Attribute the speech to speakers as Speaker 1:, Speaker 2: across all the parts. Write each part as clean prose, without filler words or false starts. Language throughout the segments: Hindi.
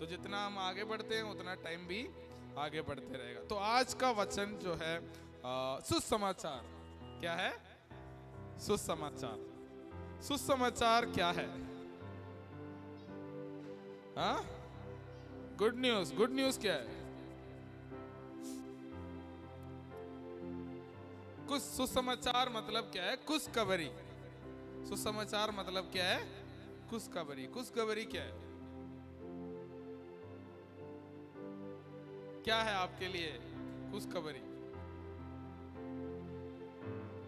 Speaker 1: तो जितना हम आगे बढ़ते हैं उतना टाइम भी आगे बढ़ते रहेगा। तो आज का वचन जो है सुसमाचार क्या है? सुसमाचार। सुसमाचार क्या है? हाँ, गुड न्यूज। गुड न्यूज क्या है? कुछ सुसमाचार मतलब क्या है? खुशखबरी। सुसमाचार मतलब क्या है? खुशखबरी। खुशखबरी क्या है? क्या है आपके लिए खुशखबरी?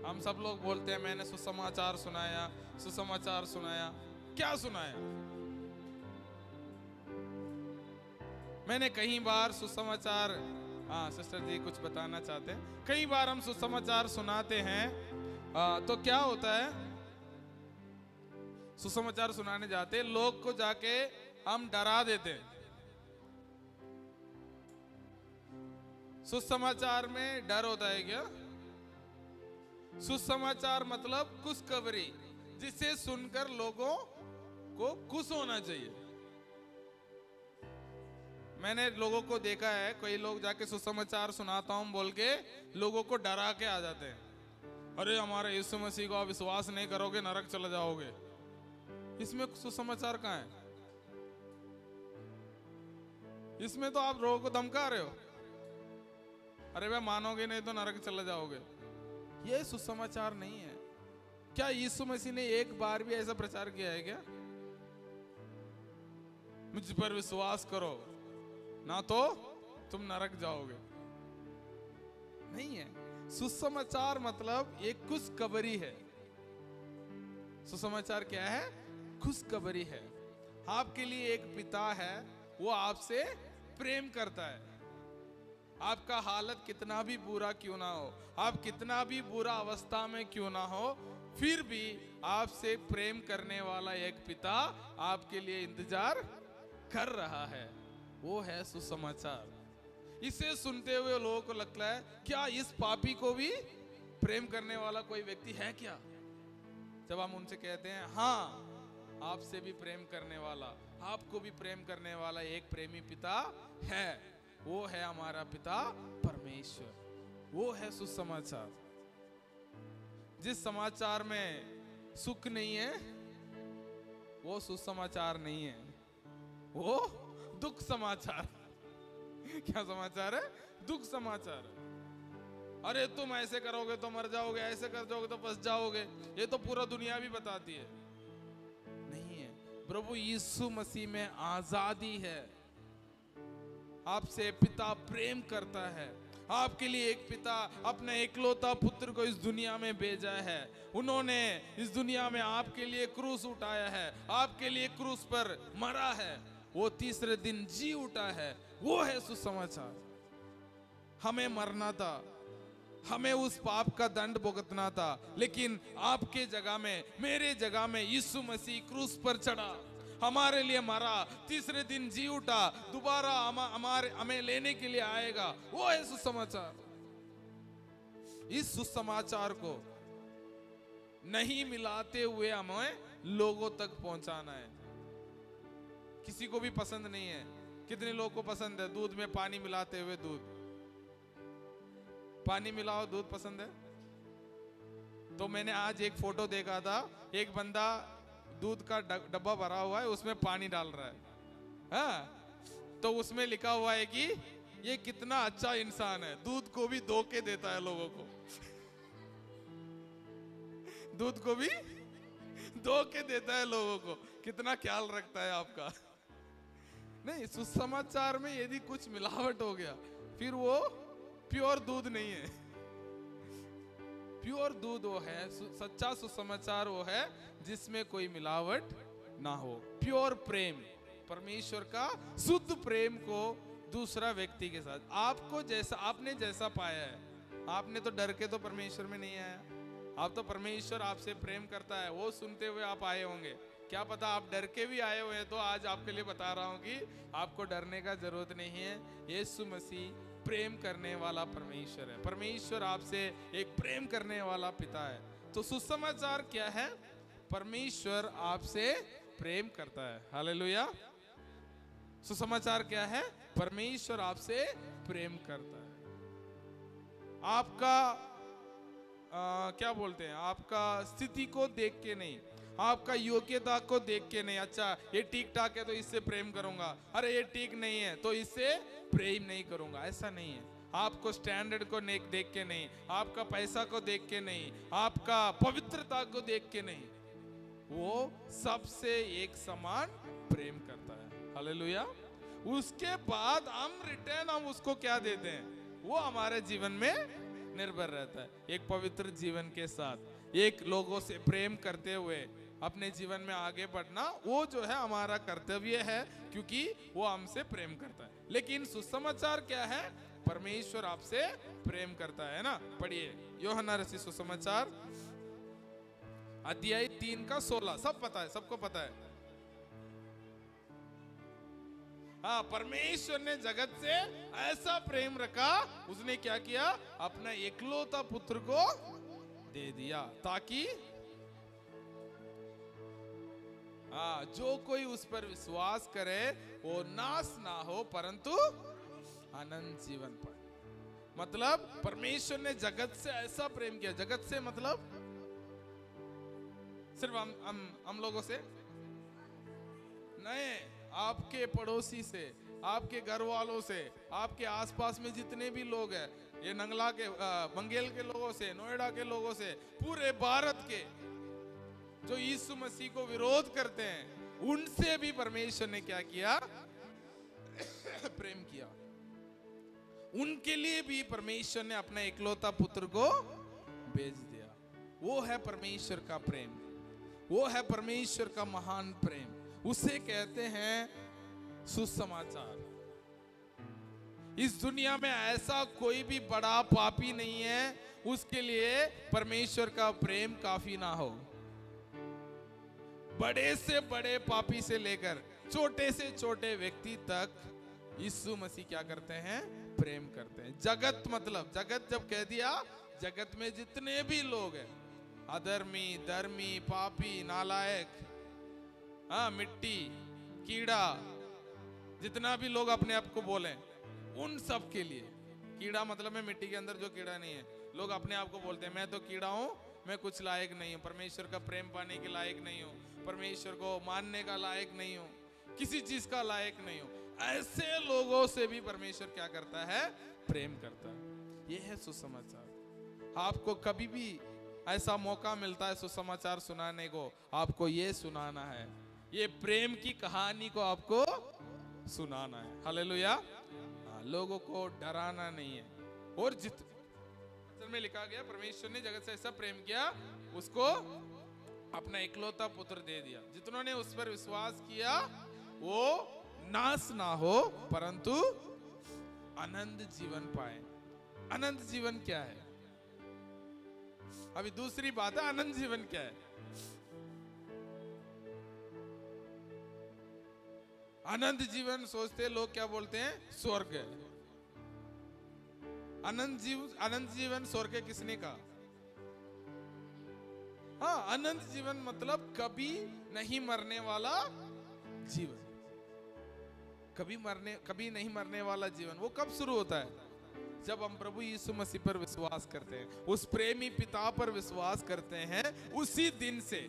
Speaker 1: हम सब लोग बोलते हैं मैंने सुसमाचार सुनाया, सुसमाचार सुनाया। क्या सुनाया? मैंने कई बार सुसमाचार, हाँ सिस्टर जी कुछ बताना चाहते हैं। कई बार हम सुसमाचार सुनाते हैं तो क्या होता है? सुसमाचार सुनाने जाते लोग को जाके हम डरा देते हैं। सुसमाचार में डर होता है क्या? सुसमाचार मतलब खुशखबरी, जिसे सुनकर लोगों को खुश होना चाहिए। मैंने लोगों को देखा है, कई लोग जाके सुसमाचार सुनाता हूं बोल के लोगों को डरा के आ जाते हैं। अरे हमारे यीशु मसीह को आप विश्वास नहीं करोगे, नरक चले जाओगे। इसमें सुसमाचार कहां है? इसमें तो आप लोगों को धमका रहे हो। अरे भाई मानोगे नहीं तो नरक चले जाओगे। ये सुसमाचार नहीं है। क्या यीशु मसीह ने एक बार भी ऐसा प्रचार किया है क्या? मुझ पर विश्वास करो ना तो तुम नरक जाओगे। नहीं है। सुसमाचार मतलब एक खुशखबरी है। सुसमाचार क्या है? खुशखबरी है। आपके लिए एक पिता है, वो आपसे प्रेम करता है। आपका हालत कितना भी बुरा क्यों ना हो, आप कितना भी बुरा अवस्था में क्यों ना हो, फिर भी आपसे प्रेम करने वाला एक पिता आपके लिए इंतजार कर रहा है। वो है सुसमाचार। इसे सुनते हुए लोगों को लगता है क्या इस पापी को भी प्रेम करने वाला कोई व्यक्ति है क्या? जब हम उनसे कहते हैं हाँ, आपसे भी प्रेम करने वाला, आपको भी प्रेम करने वाला एक प्रेमी पिता है, वो है हमारा पिता परमेश्वर। वो है सुसमाचार। जिस समाचार में सुख नहीं है वो सुसमाचार नहीं है, वो दुख समाचार। क्या समाचार है? दुख समाचार। अरे तुम ऐसे करोगे तो मर जाओगे, ऐसे कर जाओगे तो फंस जाओगे, ये तो पूरा दुनिया भी बताती है। नहीं है। प्रभु यीशु मसीह में आजादी है। आपसे पिता प्रेम करता है। आपके लिए एक पिता अपने इकलौता पुत्र को इस दुनिया में भेजा है। उन्होंने इस दुनिया में आपके लिए क्रूस उठाया है, आपके लिए क्रूस पर मरा है, वो तीसरे दिन जी उठा है। वो है सुसमाचार। हमें मरना था, हमें उस पाप का दंड भुगतना था, लेकिन आपके जगह में, मेरे जगह में यीशु मसीह क्रूस पर चढ़ा, हमारे लिए मरा, तीसरे दिन जी उठा, दोबारा हमें लेने के लिए आएगा। वो है सुसमाचार। इस सुसमाचार को नहीं मिलाते हुए हमें लोगों तक पहुंचाना है। किसी को भी पसंद नहीं है। कितने लोगों को पसंद है दूध में पानी मिलाते हुए? दूध, पानी मिलाओ दूध पसंद है? तो मैंने आज एक फोटो देखा था, एक बंदा दूध का डब्बा भरा हुआ है, उसमें पानी डाल रहा है। हाँ, तो उसमें लिखा हुआ है कि ये कितना अच्छा इंसान है, दूध को भी धोखे देता है लोगों को। दूध को भी धोखे देता है लोगों को। कितना ख्याल रखता है आपका। नहीं, सुसमाचार में यदि कुछ मिलावट हो गया फिर वो प्योर दूध नहीं है। प्योर दूध वो है, सच्चा सुसमाचार वो है जिसमें कोई मिलावट ना हो। प्योर प्रेम, परमेश्वर का शुद्ध प्रेम को दूसरा व्यक्ति के साथ, आपको जैसा, आपने जैसा पाया है, आपने तो डर के तो परमेश्वर में नहीं आया। आप तो परमेश्वर आपसे प्रेम करता है, वो सुनते हुए आप आए होंगे। क्या पता आप डर के भी आए हुए हैं, तो आज आपके लिए बता रहा हूं कि आपको डरने का जरूरत नहीं है। यीशु मसीह प्रेम करने वाला परमेश्वर है। परमेश्वर आपसे एक प्रेम करने वाला पिता है। तो सुसमाचार क्या है? परमेश्वर आपसे प्रेम करता है। हालेलुया। सुसमाचार क्या है? परमेश्वर आपसे प्रेम करता है। आपका क्या बोलते हैं, आपका स्थिति को देख के नहीं, आपका योग्यता को देख के नहीं, अच्छा ये ठीक ठाक है तो इससे प्रेम करूंगा, अरे ये ठीक नहीं है तो इससे प्रेम नहीं करूंगा, ऐसा नहीं है। आपको स्टैंडर्ड को देख के नहीं, आपका पैसा को देख के नहीं, आपका पवित्रता को देख के नहीं, वो सबसे एक समान प्रेम करता है। हालेलुया। उसके बाद हम रिटर्न हम उसको क्या देते हैं, वो हमारे जीवन में निर्भर रहता है। एक पवित्र जीवन के साथ एक लोगों से प्रेम करते हुए अपने जीवन में आगे बढ़ना, वो जो है हमारा कर्तव्य है, क्योंकि वो हमसे प्रेम करता है। लेकिन सुसमाचार क्या है? परमेश्वर आपसे प्रेम करता है ना। पढ़िए यूहन्ना रचित सुसमाचार अध्याय 3 का 16। सब पता है, सबको पता है। हाँ, परमेश्वर ने जगत से ऐसा प्रेम रखा, उसने क्या किया? अपना एकलौता पुत्र को दे दिया, ताकि जो कोई उस पर विश्वास करे वो नाश ना हो परंतु अनंत जीवन पाए। मतलब परमेश्वर ने जगत से ऐसा प्रेम किया। जगत से मतलब सिर्फ हम लोगों से नहीं, आपके पड़ोसी से, आपके घर वालों से, आपके आसपास में जितने भी लोग हैं, ये नंगला के बंगेल के लोगों से, नोएडा के लोगों से, पूरे भारत के जो यीशु मसीह को विरोध करते हैं, उनसे भी परमेश्वर ने क्या किया? प्रेम किया। उनके लिए भी परमेश्वर ने अपना एकलौता पुत्र को भेज दिया। वो है परमेश्वर का प्रेम, वो है परमेश्वर का महान प्रेम। उसे कहते हैं सुसमाचार। इस दुनिया में ऐसा कोई भी बड़ा पापी नहीं है उसके लिए परमेश्वर का प्रेम काफी ना हो। बड़े से बड़े पापी से लेकर छोटे से छोटे व्यक्ति तक यीशु मसीह क्या करते हैं? प्रेम करते हैं। जगत मतलब, जगत जब कह दिया, जगत में जितने भी लोग हैं, अधर्मी, धर्मी, पापी, नालायक, मिट्टी, कीड़ा, जितना भी लोग अपने आप को बोले, उन सब के लिए। कीड़ा मतलब में मिट्टी के अंदर जो कीड़ा नहीं है। लोग अपने आप को बोलते हैं मैं तो कीड़ा हूं, मैं कुछ लायक नहीं हूं, परमेश्वर का प्रेम पाने के लायक नहीं हूं, परमेश्वर को मानने का लायक नहीं हूं, किसी चीज का लायक नहीं हूं। ऐसे लोगों से भी परमेश्वर क्या करता है? प्रेम करता है। यह है सुसमाचार। आपको कभी भी ऐसा मौका मिलता है सुसमाचार सुनाने को, आपको ये सुनाना है, ये प्रेम की कहानी को आपको सुनाना है। हालेलुया। लोगों को डराना नहीं है। और में लिखा गया परमेश्वर ने जगत से ऐसा प्रेम किया, उसको अपना एकलौता पुत्र दे दिया, जितनों ने उस पर विश्वास किया वो नाश ना हो परंतु अनंत जीवन पाए। अनंत जीवन क्या है? अभी दूसरी बात है, अनंत जीवन क्या है? अनंत जीवन सोचते लोग क्या बोलते हैं? स्वर्ग है। अनंत जीवन स्वर्ग किसने कहा? हाँ, अनंत जीवन मतलब कभी नहीं मरने वाला जीवन। कभी नहीं मरने वाला जीवन वो कब शुरू होता है? जब हम प्रभु यीशु मसीह पर विश्वास करते हैं, उस प्रेमी पिता पर विश्वास करते हैं, उसी दिन से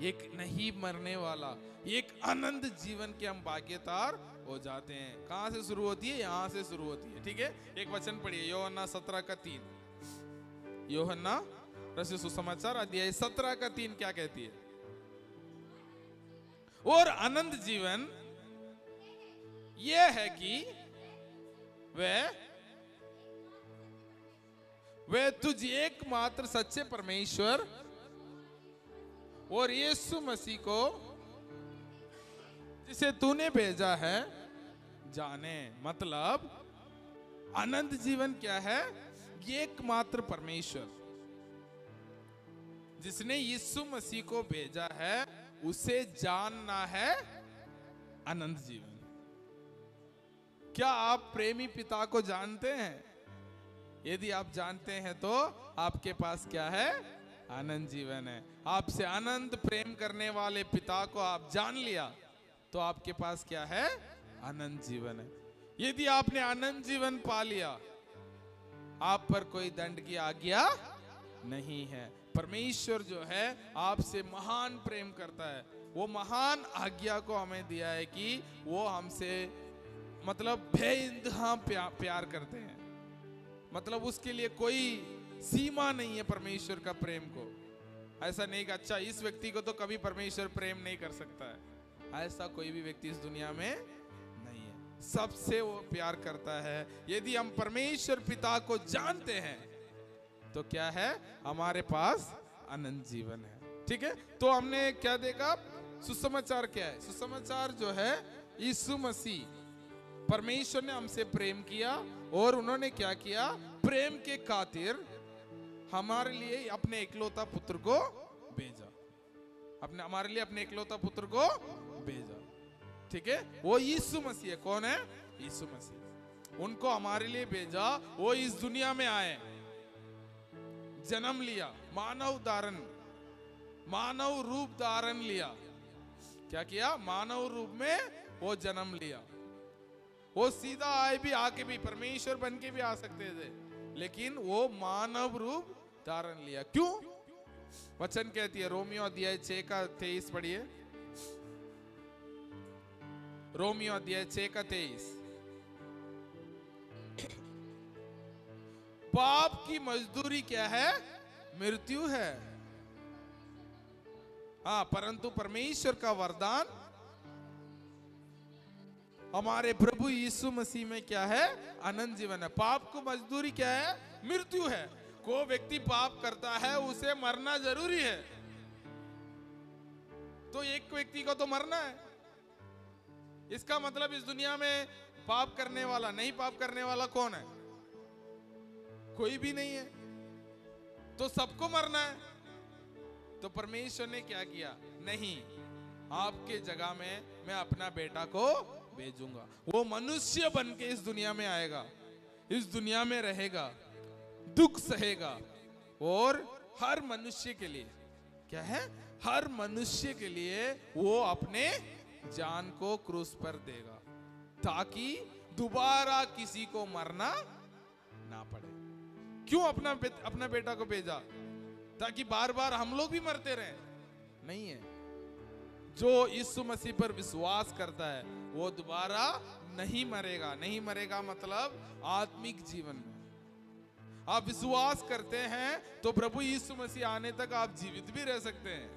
Speaker 1: एक नहीं मरने वाला, एक अनंत जीवन के हम भाग्यतार हो जाते हैं। कहां से शुरू होती है? यहां से शुरू होती है। ठीक है, एक वचन पढ़िए, यूहन्ना 17:3। यूहन्ना रचित सुसमाचार अध्याय 17:3 क्या कहती है? और अनंत जीवन यह है कि वे तुझ एकमात्र सच्चे परमेश्वर और यीशु मसीह को जिसे तूने भेजा है जाने। मतलब अनंत जीवन क्या है? एकमात्र परमेश्वर जिसने यीशु मसीह को भेजा है उसे जानना है अनंत जीवन। क्या आप प्रेमी पिता को जानते हैं? यदि आप जानते हैं तो आपके पास क्या है? अनंत जीवन है। आपसे अनंत प्रेम करने वाले पिता को आप जान लिया तो तो आपके पास क्या है? अनंत जीवन है। यदि आपने अनंत जीवन पा लिया, आप पर कोई दंड की आज्ञा नहीं है। परमेश्वर जो है आपसे महान प्रेम करता है। वो महान आज्ञा को हमें दिया है कि वो हमसे मतलब बेइंतहा प्यार करते हैं। मतलब उसके लिए कोई सीमा नहीं है परमेश्वर का प्रेम को। ऐसा नहीं कि अच्छा इस व्यक्ति को तो कभी परमेश्वर प्रेम नहीं कर सकता है, ऐसा कोई भी व्यक्ति इस दुनिया में नहीं है। सबसे वो प्यार करता है। यदि हम परमेश्वर पिता को जानते हैं तो क्या है? हमारे पास अनंत जीवन है। ठीक है, तो हमने क्या देखा? सुसमाचार क्या है? सुसमाचार जो है यीशु मसीह, परमेश्वर ने हमसे प्रेम किया और उन्होंने क्या किया? प्रेम के खातिर हमारे लिए अपने इकलौता पुत्र को भेजा। हमारे लिए अपने इकलौता पुत्र को भेजा। ठीक है, वो यीशु मसीह है। कौन है? यीशु मसीह। उनको हमारे लिए भेजा। वो इस दुनिया में आए, जन्म लिया, मानव रूप धारण लिया। क्या किया? मानव रूप में वो जन्म लिया। वो सीधा आए भी, आके भी परमेश्वर बन के भी आ सकते थे, लेकिन वो मानव रूप धारण लिया। क्यों? वचन कहती है, रोमियो अध्याय 6 का 23 पढ़िए। रोमियो अध्याय 6 का 23। पाप की मजदूरी क्या है? मृत्यु है। हाँ, परंतु परमेश्वर का वरदान हमारे प्रभु यीशु मसीह में क्या है? अनंत जीवन है। पाप को मजदूरी क्या है? मृत्यु है। कोई व्यक्ति पाप करता है, उसे मरना जरूरी है। तो एक व्यक्ति को तो मरना है। इसका मतलब इस दुनिया में पाप करने वाला, नहीं पाप करने वाला कौन है? कोई भी नहीं है। तो सबको मरना है। तो परमेश्वर ने क्या किया? नहीं, आपके जगह में मैं अपना बेटा को भेजूंगा। वो मनुष्य बन के इस दुनिया में आएगा, इस दुनिया में रहेगा, दुख सहेगा और हर मनुष्य के लिए क्या है? हर मनुष्य के लिए वो अपने जान को क्रूस पर देगा, ताकि दोबारा किसी को मरना ना पड़े। क्यों अपना बेटा को भेजा? ताकि बार बार हम लोग भी मरते रहे? नहीं है। जो यीशु मसीह पर विश्वास करता है वो दोबारा नहीं मरेगा। नहीं मरेगा मतलब आत्मिक जीवन में आप विश्वास करते हैं तो प्रभु यीशु मसीह आने तक आप जीवित भी रह सकते हैं।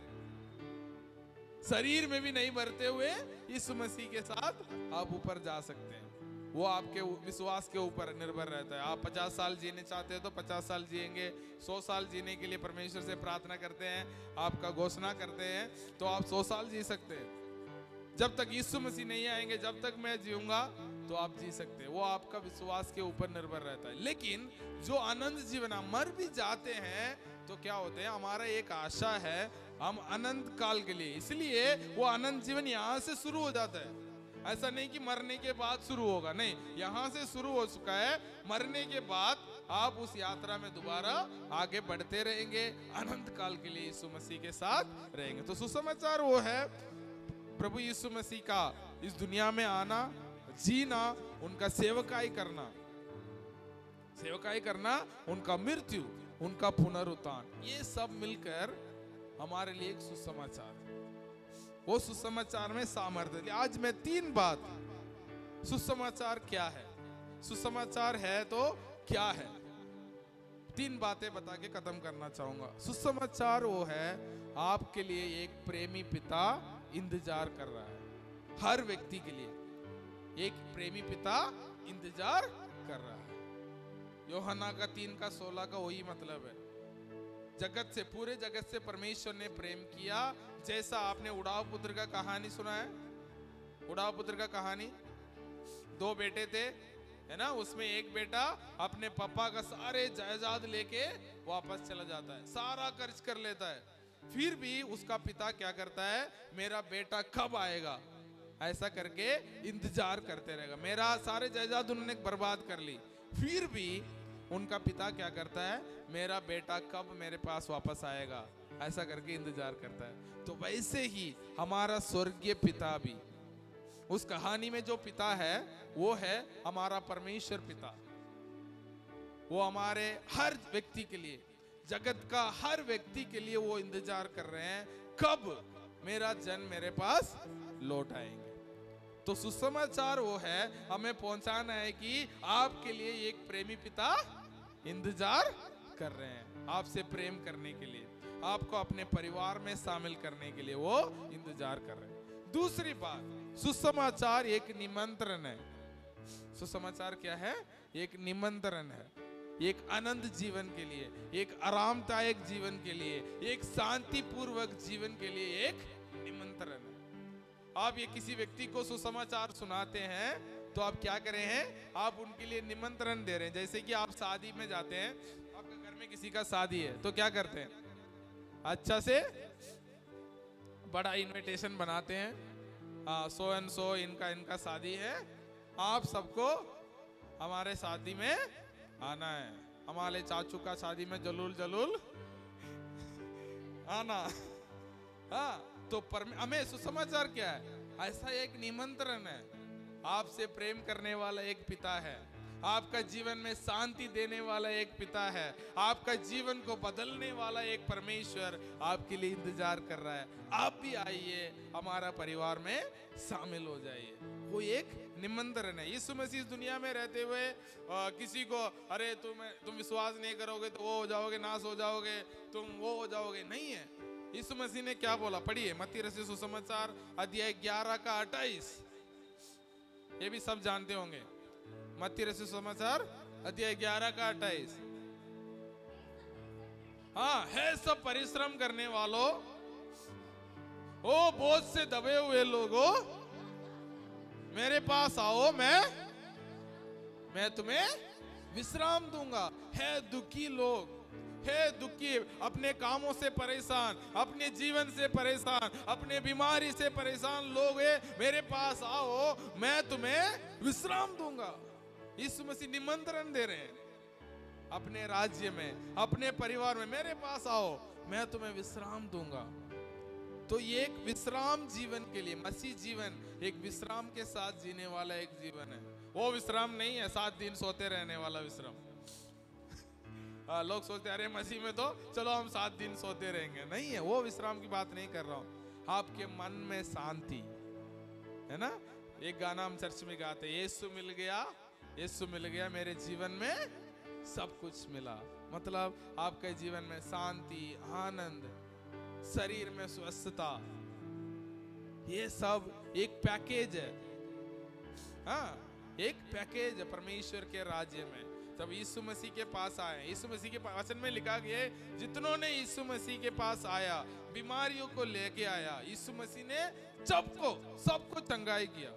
Speaker 1: शरीर में भी नहीं मरते हुए यीशु मसीह के साथ आप ऊपर जा सकते हैं। वो आपके विश्वास के ऊपर निर्भर रहता है। आप 50 साल जीने चाहते हैं तो 50 साल जिएंगे। 100 साल जीने के लिए परमेश्वर से प्रार्थना करते हैं, आपका घोषणा करते हैं, तो आप 100 साल जी सकते हैं। जब तक यीशु मसीह नहीं आएंगे, जब तक मैं जीऊंगा, तो आप जी सकते हैं। वो आपका विश्वास के ऊपर निर्भर रहता है। लेकिन जो अनंत जीवन, मर भी जाते हैं तो क्या होते हैं? हमारा एक आशा है, हम अनंत काल के लिए, इसलिए वो अनंत जीवन यहाँ से शुरू हो जाता है। ऐसा नहीं कि मरने के बाद शुरू होगा, नहीं, यहां से शुरू हो चुका है। मरने के बाद आप उस यात्रा में दोबारा आगे बढ़ते रहेंगे, अनंत काल के लिए यीशु मसीह के साथ रहेंगे। तो सुसमाचार वो है प्रभु यीशु मसीह का इस दुनिया में आना, जीना, उनका सेवकाई करना, उनका मृत्यु, उनका पुनरुत्थान, ये सब मिलकर हमारे लिए एक सुसमाचार है। वो सुसमाचार में सामर्थ्य। आज मैं 3 बात, सुसमाचार क्या है, सुसमाचार है तो क्या है, 3 बातें बता के खत्म करना चाहूंगा। सुसमाचार वो है, आपके लिए एक प्रेमी पिता इंतजार कर रहा है। हर व्यक्ति के लिए एक प्रेमी पिता इंतजार कर रहा है। यूहन्ना का 3 का 16 का वही मतलब है। जगत से, पूरे जगत से परमेश्वर ने प्रेम किया। जैसा आपने उड़ाव पुत्र का कहानी सुना है, उड़ाव पुत्र का कहानी, 2 बेटे थे, है ना? उसमें एक बेटा अपने पापा का सारे जायदाद लेके वापस चला जाता है, सारा कर्ज कर लेता है। फिर भी उसका पिता क्या करता है? मेरा बेटा कब आएगा, ऐसा करके इंतजार करते रहेगा। मेरा सारे जायदाद उन्होंने बर्बाद कर ली, फिर भी उनका पिता क्या करता है? मेरा बेटा कब मेरे पास वापस आएगा, ऐसा करके इंतजार करता है। तो वैसे ही हमारा स्वर्गीय पिता भी उस कहानी में जो पिता है वो है हमारा परमेश्वर पिता। वो हमारे हर व्यक्ति के लिए, जगत का हर व्यक्ति के लिए वो इंतजार कर रहे हैं कब मेरा जन मेरे पास लौट आएंगे। तो सुसमाचार वो है, हमें पहुंचाना है कि आपके लिए एक प्रेमी पिता इंतजार कर रहे हैं, आपसे प्रेम करने के लिए, आपको अपने परिवार में शामिल करने के लिए वो इंतजार कर रहे हैं। दूसरी बात, सुसमाचार एक निमंत्रण है। सुसमाचार क्या है? एक निमंत्रण है, एक आनंद जीवन के लिए, एक आरामदायक जीवन के लिए, एक शांतिपूर्वक जीवन के लिए एक निमंत्रण है। आप ये किसी व्यक्ति को सुसमाचार सुनाते हैं तो आप क्या कर रहे हैं? आप उनके लिए निमंत्रण दे रहे हैं। जैसे कि आप शादी में जाते हैं, आपके घर में किसी का शादी है तो क्या करते हैं? अच्छा से बड़ा इनविटेशन बनाते हैं, सो एंड सो इनका शादी है, आप सबको हमारे शादी में आना है, हमारे चाचू का शादी में जलूल जलूल आना। हाँ, तो हमें सुसमाचार क्या है? ऐसा एक निमंत्रण है। आपसे प्रेम करने वाला एक पिता है, आपका जीवन में शांति देने वाला एक पिता है, आपका जीवन को बदलने वाला एक परमेश्वर आपके लिए इंतजार कर रहा है। आप भी आइए, हमारा परिवार में शामिल हो जाइए। वो एक निमंत्रण है। यीशु मसीह दुनिया में रहते हुए किसी को अरे तुम विश्वास नहीं करोगे तो वो हो जाओगे, नाश हो जाओगे, तुम वो हो जाओगे, नहीं है। यीशु मसीह ने क्या बोला? पढ़िए मत्ती रचित सुसमाचार अध्याय 11 का 28। ये भी सब जानते होंगे। मत्ती रचित सुसमाचार अध्याय 11 का 28। हाँ, है सब परिश्रम करने वालों, ओ बोझ से दबे हुए लोगों, मेरे पास आओ, मैं तुम्हें विश्राम दूंगा। है दुखी लोग, है दुखी, अपने कामों से परेशान, अपने जीवन से परेशान, अपने बीमारी से परेशान लोग है, मेरे पास आओ, मैं तुम्हें विश्राम दूंगा। यीशु मसीह निमंत्रण दे रहे हैं अपने राज्य में, अपने परिवार में, मेरे पास आओ, मैं तुम्हें विश्राम दूंगा। तो ये एक विश्राम जीवन के लिए, मसीह जीवन एक विश्राम के साथ जीने वाला एक जीवन है। वो विश्राम नहीं है 7 दिन सोते रहने वाला विश्राम। लोग सोचते हैं अरे मसीह में तो चलो हम 7 दिन सोते रहेंगे, नहीं है, वो विश्राम की बात नहीं कर रहा हूं। आपके मन में शांति है ना। एक गाना हम चर्च में गाते, यीशु मिल गया, यीशु मिल गया, मेरे जीवन में सब कुछ मिला। मतलब आपके जीवन में शांति, आनंद, शरीर में स्वस्थता, ये सब एक पैकेज है। हाँ, एक पैकेज है परमेश्वर के राज्य में। तब यीशु मसीह के पास आए, यीशु मसीह के वचन में लिखा गया है, जितनों ने यीशु मसीह के पास आया, बीमारियों को लेके आया, यीशु मसीह ने सबको चंगाई किया।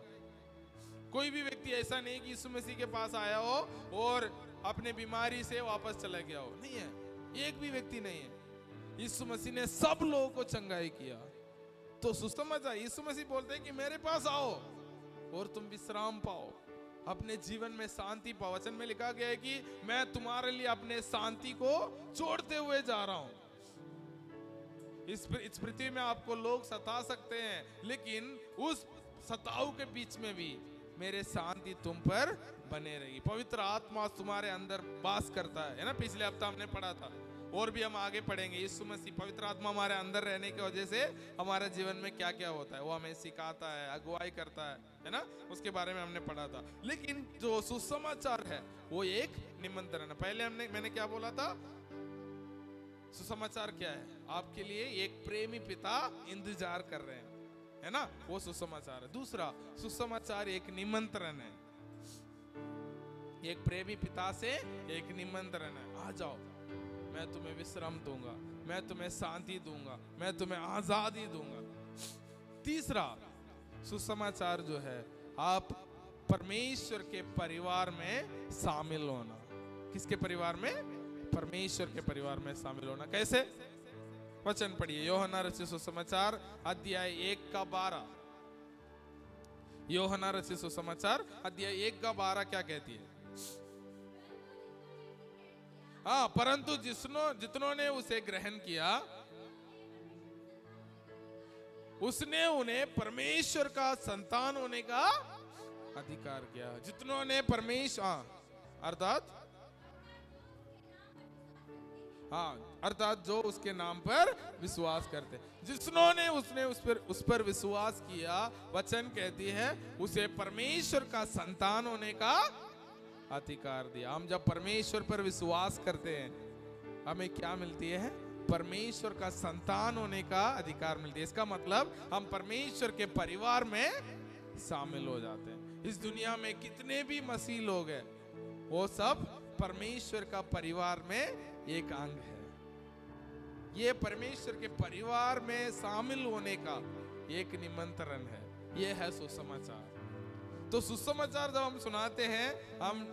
Speaker 1: कोई भी व्यक्ति ऐसा नहीं कि यीशु मसीह के पास आया हो और अपने बीमारी से वापस चला गया हो, नहीं है, एक भी व्यक्ति नहीं है। यीशु मसीह ने सब लोगों को चंगाई किया। तो सुसमाचार, यीशु मसीह बोलते हैं कि मेरे पास आओ और तुम विश्राम पाओ, अपने जीवन में शांति पाओ। वचन में लिखा गया है कि मैं तुम्हारे लिए अपने शांति को छोड़ते हुए जा रहा हूं। इस पृथ्वी में आपको लोग सता सकते हैं, लेकिन उस सताव के बीच में भी मेरे शांति तुम पर बने रहेगी। पवित्र आत्मा तुम्हारे अंदर वास करता है ना। पिछले हफ्ता हमने पढ़ा था और भी हम आगे पढ़ेंगे। यीशु मसीह, पवित्र आत्मा हमारे अंदर रहने की वजह से हमारे जीवन में क्या क्या होता है वो हमें सिखाता है, अगुवाई करता है ना। उसके बारे में हमने पढ़ा था। लेकिन जो सुसमाचार है वो एक निमंत्रण है। पहले मैंने क्या बोला था? सुसमाचार क्या है? आपके लिए एक प्रेमी पिता इंतजार कर रहे हैं, है ना, वो सुसमाचार है। दूसरा, सुसमाचार एक निमंत्रण है। एक प्रेमी पिता से एक निमंत्रण है, आ जाओ, मैं तुम्हें विश्राम दूंगा, मैं तुम्हें शांति दूंगा, मैं तुम्हें आजादी दूंगा। तीसरा सुसमाचार जो है, आप परमेश्वर के परिवार में शामिल होना। किसके परिवार में? परमेश्वर के परिवार में शामिल होना। कैसे? वचन पढ़िए, यूहन्ना रचित सुसमाचार अध्याय 1 का 12। यूहन्ना रचित सुसमाचार अध्याय 1 का 12 क्या कहती है? हाँ, परंतु जितनों ने उसे ग्रहण किया उसने उन्हें परमेश्वर का संतान होने का अधिकार किया। जितनों ने अर्थात अर्थात जो उसके नाम पर विश्वास करते, जिसने उसने उस पर विश्वास किया, वचन कहती है उसे परमेश्वर का संतान होने का अधिकार दिया। हम जब परमेश्वर पर विश्वास करते हैं हमें क्या मिलती है? परमेश्वर का संतान होने का अधिकार मिलती है। इसका मतलब हम परमेश्वर के परिवार में शामिल हो जाते हैं। इस दुनिया में कितने भी मसीह लोग हैं वो सब परमेश्वर का परिवार में एक अंग है। ये परमेश्वर के परिवार में शामिल होने का एक निमंत्रण है। ये है सुसमाचार। तो सुसमाचार जब हम सुनाते हैं हम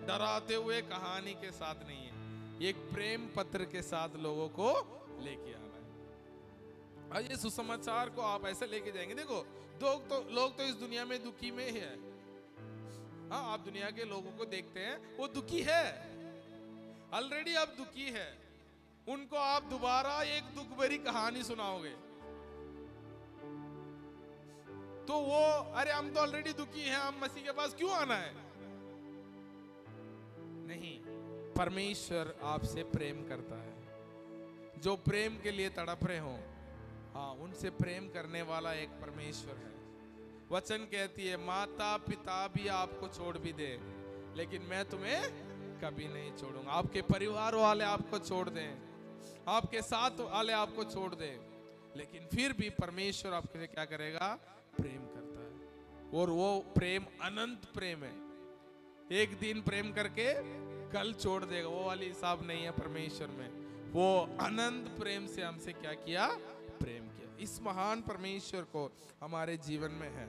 Speaker 1: डराते हुए कहानी के साथ नहीं है, एक प्रेम पत्र के साथ लोगों को लेके आना है। और ये सुसमाचार को आप ऐसे लेके जाएंगे। देखो लोग तो इस दुनिया में दुखी में ही है। हाँ, आप दुनिया के लोगों को देखते हैं वो दुखी है, ऑलरेडी आप दुखी है। उनको आप दोबारा एक दुख भरी कहानी सुनाओगे तो वो अरे हम तो ऑलरेडी दुखी हैं, हम मसीह के पास क्यों आना है? नहीं, परमेश्वर आपसे प्रेम करता है। जो प्रेम के लिए तड़प रहे हो, हाँ, उनसे प्रेम करने वाला एक परमेश्वर है। वचन कहती है माता पिता भी आपको छोड़ भी दे लेकिन मैं तुम्हें कभी नहीं छोड़ूंगा। आपके परिवार वाले आपको छोड़ दें, आपके साथ वाले आपको छोड़ दें, लेकिन फिर भी परमेश्वर आपके क्या करेगा? प्रेम करता है। और वो प्रेम अनंत प्रेम है। एक दिन प्रेम करके कल छोड़ देगा, वो वाली हिसाब नहीं है परमेश्वर में। वो अनंत प्रेम से हमसे क्या किया? प्रेम किया। इस महान परमेश्वर को हमारे जीवन में है।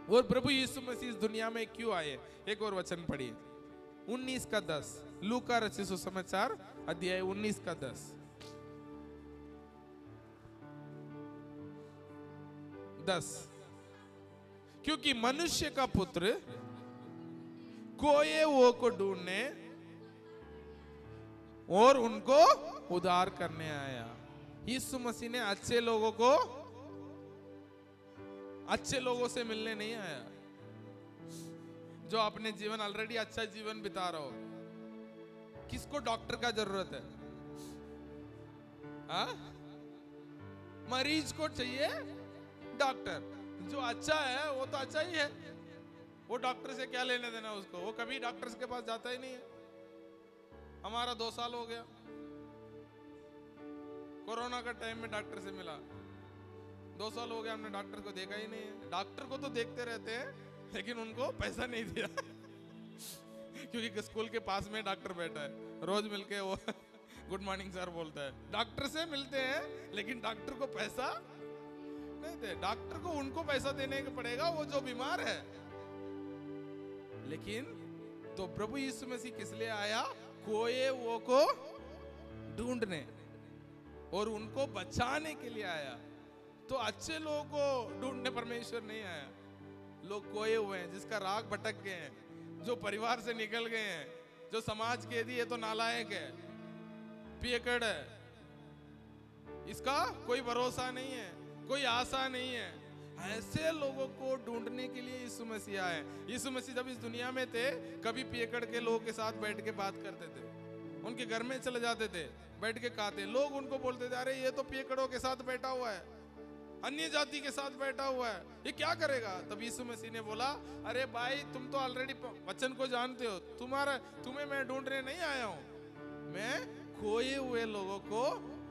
Speaker 1: और प्रभु यीशु मसीह इस दुनिया में क्यों आए? एक और वचन पढ़िए 19:10, लूका रचित सुसमाचार अध्याय 19:10। 10, क्योंकि मनुष्य का पुत्र खोए हुओं को ढूंढने और उनको उद्धार करने आया। यीशु मसीह ने अच्छे लोगों से मिलने नहीं आया। जो अपने जीवन ऑलरेडी अच्छा जीवन बिता रहा हो, किसको डॉक्टर का जरूरत है? मरीज को चाहिए डॉक्टर। जो अच्छा है वो तो अच्छा ही है, वो डॉक्टर से क्या लेने देना उसको? वो कभी डॉक्टर के पास जाता ही नहीं है। हमारा 2 साल हो गया, कोरोना का टाइम में डॉक्टर से मिला, 2 साल हो गया हमने डॉक्टर को देखा ही नहीं है। डॉक्टर को तो देखते रहते हैं लेकिन उनको पैसा नहीं दिया क्योंकि स्कूल के पास में डॉक्टर बैठा है, रोज मिलके वो गुड मॉर्निंग सर बोलता है। डॉक्टर से मिलते हैं लेकिन डॉक्टर को पैसा नहीं दे। डॉक्टर को उनको पैसा देने का पड़ेगा, वो जो बीमार है। लेकिन तो प्रभु यीशु मसीह किस लिए आया? खोए वो को ढूंढने और उनको बचाने के लिए आया। तो अच्छे लोगों को ढूंढने परमेश्वर नहीं आया। लोग खोए हुए हैं, जिसका राग भटक गए हैं, जो परिवार से निकल गए हैं, जो समाज के दिए तो नालायक है, पियकड़ है, इसका कोई भरोसा नहीं है, कोई आशा नहीं है। ऐसे लोगों को ढूंढने के लिए यीशु मसीह आए। यीशु मसीह जब इस दुनिया में थे, कभी पियकड़ के लोगों के साथ बैठ के बात करते थे, उनके घर में चले जाते थे, बैठ के खाते। लोग उनको बोलते थे अरे ये तो पियकड़ों के साथ बैठा हुआ है, अन्य जाति के साथ बैठा हुआ है, ये क्या करेगा? तब यीशु मसीह ने बोला अरे भाई तुम तो ऑलरेडी वचन को जानते हो, तुम्हें मैं ढूंढने नहीं आया हूं, मैं खोए हुए लोगों को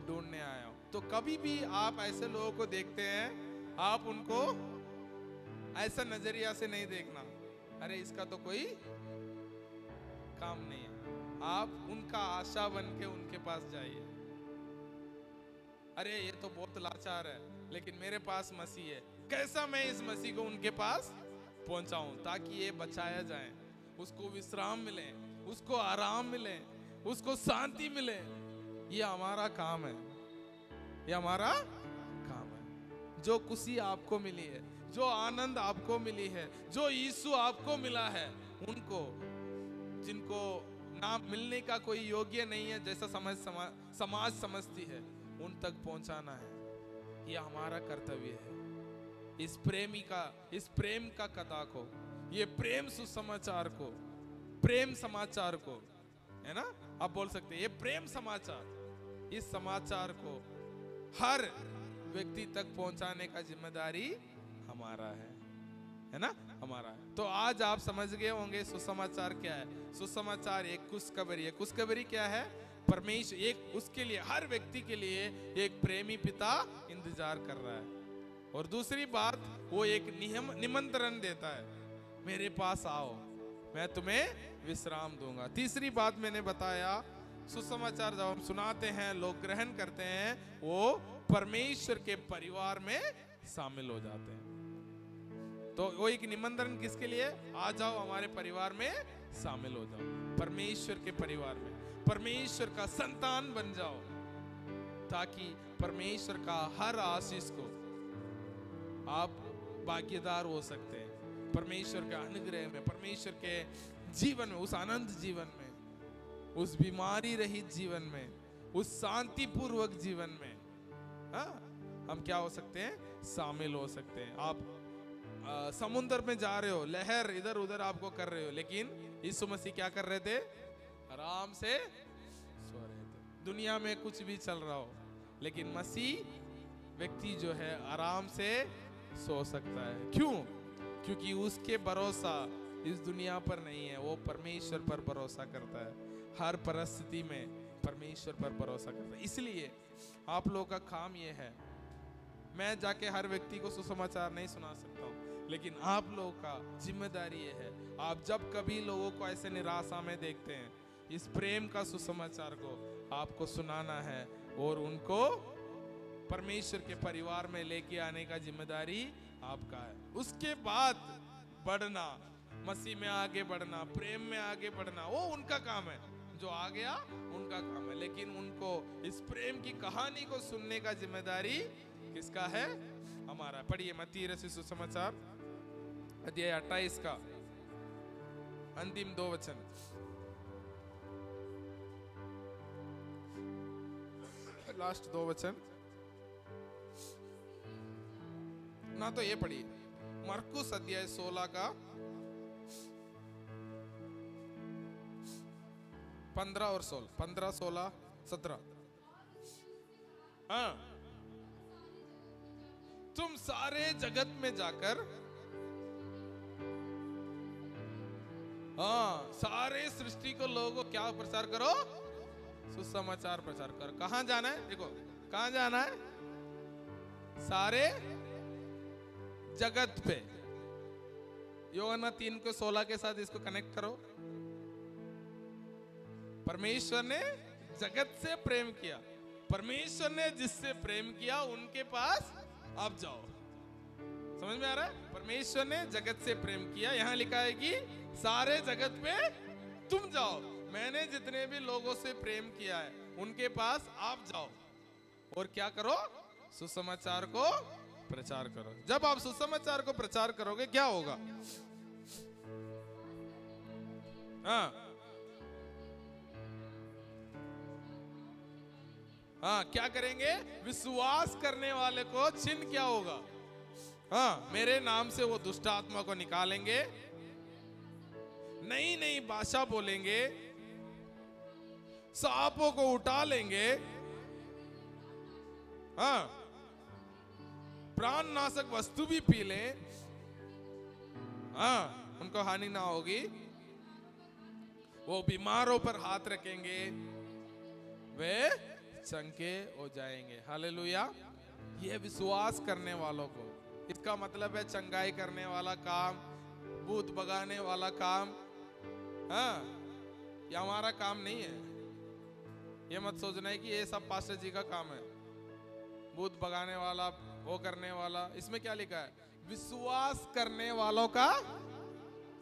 Speaker 1: ढूंढने आया हूं। तो कभी भी आप ऐसे लोगों को देखते हैं, आप उनको ऐसा नजरिया से नहीं देखना अरे इसका तो कोई काम नहीं है। आप उनका आशा बन के उनके पास जाइए। अरे ये तो बहुत लाचार है लेकिन मेरे पास मसीह है, कैसा मैं इस मसीह को उनके पास पहुंचाऊं ताकि ये बचाया जाए, उसको विश्राम मिले, उसको आराम मिले, उसको शांति मिले। ये हमारा काम है, ये हमारा काम है। जो खुशी आपको मिली है, जो आनंद आपको मिली है, जो यीशु आपको मिला है, उनको जिनको नाम मिलने का कोई योग्य नहीं है जैसा समाज समझती है, उन तक पहुंचाना है। ये हमारा कर्तव्य है। इस प्रेम का कथा को, ये प्रेम सुसमाचार को, प्रेम समाचार को, है ना, आप बोल सकते हैं ये प्रेम समाचार, इस समाचार को हर व्यक्ति तक पहुंचाने का जिम्मेदारी हमारा है ना, हमारा है। तो आज आप समझ गए होंगे सुसमाचार क्या है। सुसमाचार एक खुशखबरी है। खुशखबरी क्या है? परमेश्वर एक उसके लिए, हर व्यक्ति के लिए एक प्रेमी पिता इंतजार कर रहा है। और दूसरी बात, वो एक निमंत्रण देता है, मेरे पास आओ, मैं तुम्हें विश्राम दूंगा। तीसरी बात मैंने बताया, सुसमाचार जब हम सुनाते हैं, लोग ग्रहण करते हैं, वो परमेश्वर के परिवार में शामिल हो जाते हैं। तो वो एक निमंत्रण किसके लिए? आ जाओ हमारे परिवार में शामिल हो जाओ, परमेश्वर के परिवार में, परमेश्वर का संतान बन जाओ, ताकि परमेश्वर का हर आशीष को आप भागीदार हो सकते हैं। परमेश्वर के अनुग्रह में, परमेश्वर के जीवन में, उस आनंद जीवन में, उस बीमारी रहित जीवन में, उस शांतिपूर्वक जीवन में, हाँ, हम क्या हो सकते हैं? शामिल हो सकते हैं। आप समुद्र में जा रहे हो, लहर इधर उधर आपको कर रहे हो, लेकिन यीशु मसीह क्या कर रहे थे? आराम से सो रहे थे। दुनिया में कुछ भी चल रहा हो, लेकिन मसीह व्यक्ति जो है आराम से सो सकता है। क्यों? क्योंकि उसके भरोसा इस दुनिया पर नहीं है, वो परमेश्वर पर भरोसा करता है। हर परिस्थिति में परमेश्वर पर भरोसा करता है। इसलिए आप लोगों का काम ये है, मैं जाके हर व्यक्ति को सुसमाचार नहीं सुना सकता हूँ, लेकिन आप लोगों का जिम्मेदारी ये है, आप जब कभी लोगों को ऐसे निराशा में देखते हैं, इस प्रेम का सुसमाचार को आपको सुनाना है और उनको परमेश्वर के परिवार में लेके आने का जिम्मेदारी आपका है। उसके बाद बढ़ना, मसीह में आगे बढ़ना, प्रेम में आगे बढ़ना, वो उनका काम है। जो आ गया उनका काम है, लेकिन उनको इस प्रेम की कहानी को सुनने का जिम्मेदारी किसका है? हमारा। पढ़िए मत्ती रचित सुसमाचार अध्याय 28 का अंतिम 2 वचन। लास्ट 2 वचन ना, तो ये पढ़िए मरकुस अध्याय 16 का 15 और 16, 15, 16, 17। हाँ, तुम सारे जगत में जाकर, हाँ, सारे सृष्टि को लोगों को क्या प्रचार करो? सुसमाचार प्रचार करो। कहां जाना है? देखो कहां जाना है? सारे जगत पे। यूहन्ना 3:16 के साथ इसको कनेक्ट करो। परमेश्वर ने जगत से प्रेम किया, परमेश्वर ने जिससे प्रेम किया उनके पास आप जाओ। समझ में आ रहा है? परमेश्वर ने जगत से प्रेम किया, यहां लिखा है कि सारे जगत पे तुम जाओ। मैंने जितने भी लोगों से प्रेम किया है उनके पास आप जाओ और क्या करो? सुसमाचार को प्रचार करो। जब आप सुसमाचार को प्रचार करोगे क्या होगा? हाँ, क्या करेंगे? विश्वास करने वाले को चिन्ह क्या होगा? हाँ, मेरे नाम से वो दुष्ट आत्मा को निकालेंगे, नई नई भाषा बोलेंगे, सांपों को उठा लेंगे, हाँ, प्राणनाशक वस्तु भी पी ले, हाँ, उनको हानि ना होगी, वो बीमारों पर हाथ रखेंगे, वे चंगे हो जाएंगे। हालेलुया। ये विश्वास करने वालों को, इसका मतलब है चंगाई करने वाला काम, भूत भगाने वाला काम, हाँ, ये हमारा काम नहीं है। ये मत सोचना है कि ये सब पास्टर जी का काम है, भूत भगाने वाला, वो करने वाला। इसमें क्या लिखा है? विश्वास करने वालों का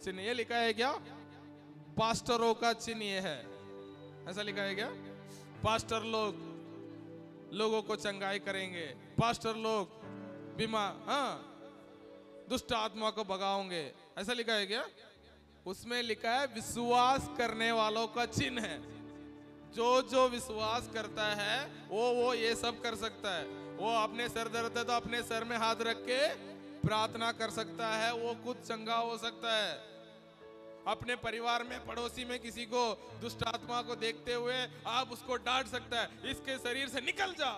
Speaker 1: चिन्ह। ये लिखा है क्या? पास्टरों का चिन्ह ये है, ऐसा लिखा है क्या? पास्टर लोग लोगों को चंगाई करेंगे, पास्टर लोग बीमार, हाँ, दुष्ट आत्मा को भगाओगे, ऐसा लिखा है क्या? उसमें लिखा है विश्वास करने वालों का चिन्ह है। जो जो विश्वास करता है वो ये सब कर सकता है। वो अपने सर दर्द है तो अपने सर में हाथ रख के प्रार्थना कर सकता है, वो खुद चंगा हो सकता है। अपने परिवार में पड़ोसी में किसी को दुष्ट आत्मा को देखते हुए आप उसको डांट सकता है, इसके शरीर से निकल जा,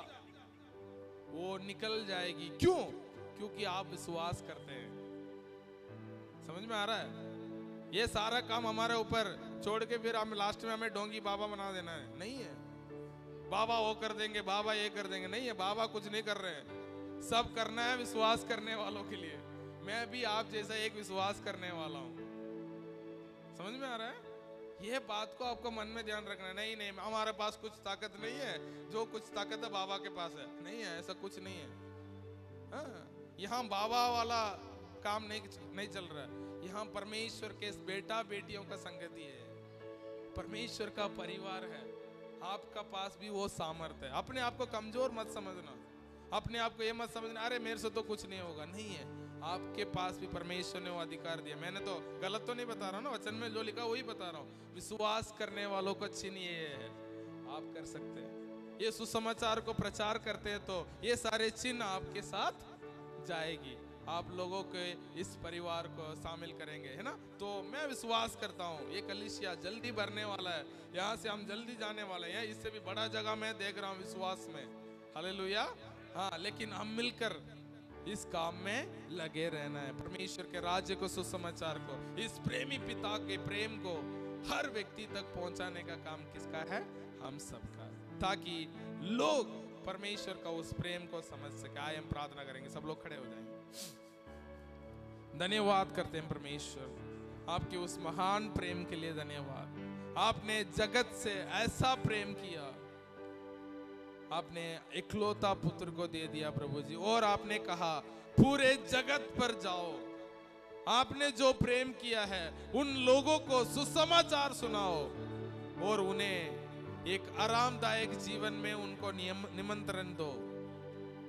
Speaker 1: वो निकल जाएगी। क्यों? क्योंकि आप विश्वास करते हैं। समझ में आ रहा है? ये सारा काम हमारे ऊपर छोड़ के फिर हम लास्ट में हमें ढोंगी बाबा बना देना है, नहीं है। बाबा वो कर देंगे, बाबा ये कर देंगे, नहीं है। बाबा कुछ नहीं कर रहे हैं, सब करना है विश्वास करने वालों के लिए। मैं भी आप जैसा एक विश्वास करने वाला हूं। समझ में आ रहा है? ये बात को आपको मन में ध्यान रखना है। नहीं नहीं, हमारे पास कुछ ताकत नहीं है, जो कुछ ताकत है बाबा के पास है। नहीं है, ऐसा कुछ नहीं है। हाँ, यहाँ बाबा वाला काम नहीं चल रहा है। यहाँ परमेश्वर के बेटा बेटियों का संगति है, परमेश्वर का परिवार है। आपका पास भी वो सामर्थ्य है। अपने आप को कमजोर मत समझना, अपने आप को ये मत समझना अरे मेरे से तो कुछ नहीं होगा। नहीं है, आपके पास भी परमेश्वर ने वो अधिकार दिया। मैंने तो गलत तो नहीं बता रहा ना, वचन में जो लिखा वही बता रहा हूँ। विश्वास करने वालों का चिन्ह ये है, आप कर सकते हैं। ये सुसमाचार को प्रचार करते हैं तो ये सारे चिन्ह आपके साथ जाएगी। आप लोगों के इस परिवार को शामिल करेंगे, है ना? तो मैं विश्वास करता हूँ ये कलीसिया जल्दी भरने वाला है। यहाँ से हम जल्दी जाने वाले हैं। इससे भी बड़ा जगह मैं देख रहा हूँ विश्वास में। हालेलुया। हाँ, लेकिन हम मिलकर इस काम में लगे रहना है। परमेश्वर के राज्य को, सुसमाचार को, इस प्रेमी पिता के प्रेम को हर व्यक्ति तक पहुंचाने का काम किसका है? हम सबका, ताकि लोग परमेश्वर का उस प्रेम को समझ सके। आइए हम प्रार्थना करेंगे, सब लोग खड़े हो जाएंगे। धन्यवाद करते हैं परमेश्वर आपके उस महान प्रेम के लिए। धन्यवाद, आपने जगत से ऐसा प्रेम किया, आपने इकलौता पुत्र को दे दिया प्रभु जी, और आपने कहा पूरे जगत पर जाओ। आपने जो प्रेम किया है उन लोगों को सुसमाचार सुनाओ और उन्हें एक आरामदायक जीवन में उनको निमंत्रण दो,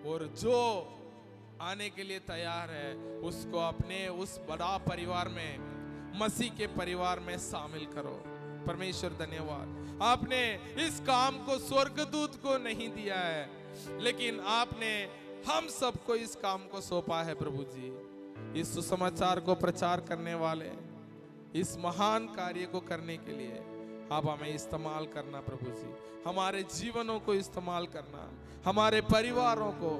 Speaker 1: और जो आने के लिए तैयार है उसको अपने उस बड़ा परिवार में, मसीह के परिवार में शामिल करो। परमेश्वर धन्यवाद, आपने इस काम को स्वर्गदूत को नहीं दिया है, लेकिन आपने हम सबको इस काम को सौंपा है प्रभु जी। इस सुसमाचार को प्रचार करने वाले, इस महान कार्य को करने के लिए आप हमें इस्तेमाल करना प्रभु जी। हमारे जीवनों को इस्तेमाल करना, हमारे परिवारों को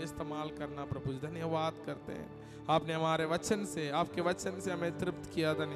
Speaker 1: इस्तेमाल करना प्रभु जी। धन्यवाद करते हैं, आपने हमारे वचन से, आपके वचन से हमें तृप्त किया। धन्यवाद।